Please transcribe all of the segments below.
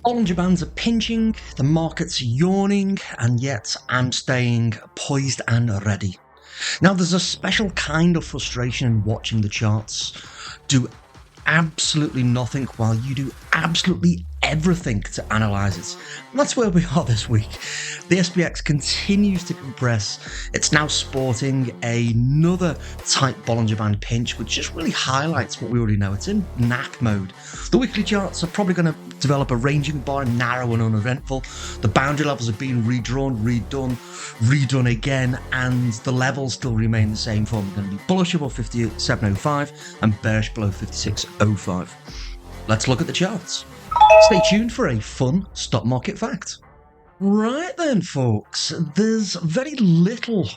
Bollinger Bands are pinching, the market's yawning, and yet I'm staying poised and ready. Now, there's a special kind of frustration in watching the charts do absolutely nothing while you do absolutely everything to analyze it. And that's where we are this week. The SPX continues to compress. It's now sporting another tight Bollinger Band pinch, which just really highlights what we already know. It's in nap mode. The weekly charts are probably going to develop a ranging bar, narrow and uneventful. The boundary levels are being redrawn, redone again, and the levels still remain the same form. We're going to be bullish above 57.05 and bearish below 56.05. Let's look at the charts. Stay tuned for a fun stock market fact. Right then, folks, there's very little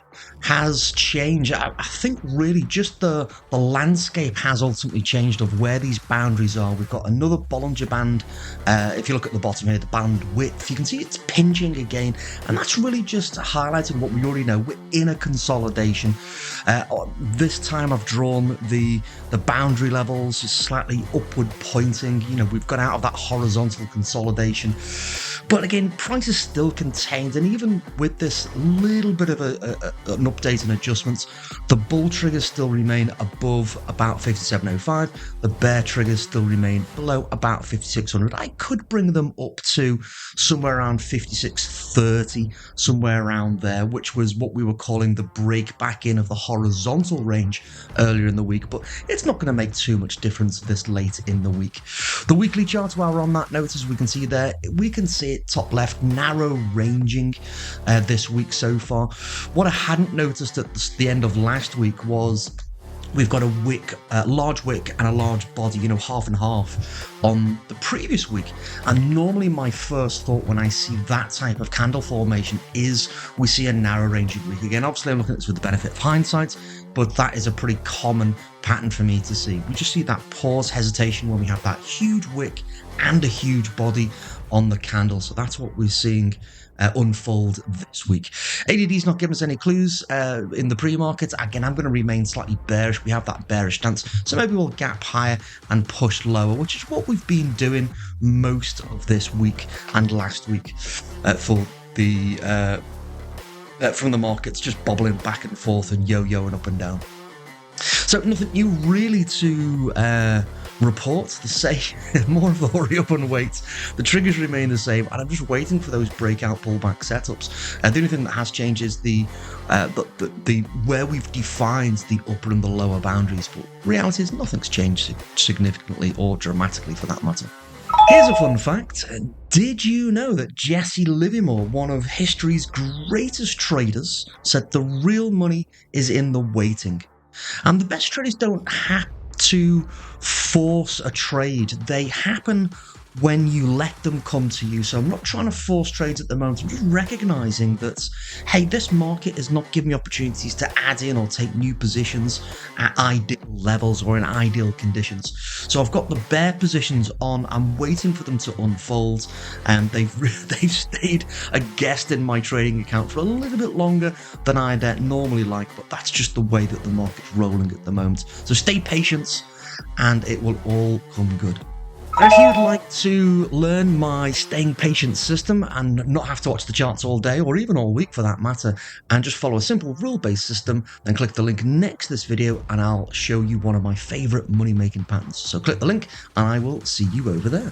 has changed. I think really just the landscape has ultimately changed of where these boundaries are. We've got another Bollinger Band. If you look at the bottom here, the band width, you can see it's pinching again, and that's really just highlighting what we already know. We're in a consolidation. This time I've drawn the boundary levels slightly upward pointing. You know, we've got out of that horizontal consolidation. But again, price is still contained, and even with this little bit of an update and adjustments, the bull triggers still remain above about 57.05. The bear triggers still remain below about 5600. I could bring them up to somewhere around 5630, somewhere around there, which was what we were calling the break back in of the horizontal range earlier in the week, but it's not going to make too much difference this late in the week. The weekly chart, while we're on that note, as we can see there, we can see it top left, narrow ranging this week so far. What I hadn't noticed at the end of last week was we've got a wick, a large wick and a large body, you know, half and half on the previous week. And normally my first thought when I see that type of candle formation is we see a narrow ranging week. Again, obviously I'm looking at this with the benefit of hindsight, but that is a pretty common pattern for me to see. We just see that pause hesitation when we have that huge wick and a huge body on the candle. So that's what we're seeing unfold this week. ADD's not giving us any clues in the pre-market. Again, I'm going to remain slightly bearish. We have that bearish stance, so maybe we'll gap higher and push lower, which is what we've been doing most of this week and last week for the from the markets, just bobbling back and forth and yo-yoing up and down. So nothing new really to report, to say. More of a hurry up and wait. The triggers remain the same, and I'm just waiting for those breakout pullback setups. The only thing that has changed is the where we've defined the upper and the lower boundaries, but reality is nothing's changed significantly or dramatically for that matter. Here's a fun fact. Did you know that Jesse Livermore, one of history's greatest traders, said the real money is in the waiting? And the best traders don't have to force a trade. They happen when you let them come to you. So I'm not trying to force trades at the moment. I'm just recognizing that, hey, this market is not giving me opportunities to add in or take new positions at ideal levels or in ideal conditions. So I've got the bear positions on. I'm waiting for them to unfold, and they've stayed a guest in my trading account for a little bit longer than I'd normally like, but that's just the way that the market's rolling at the moment. So stay patient and it will all come good. If you'd like to learn my staying patient system and not have to watch the charts all day or even all week for that matter, and just follow a simple rule-based system, then click the link next to this video and I'll show you one of my favorite money-making patterns. So click the link and I will see you over there.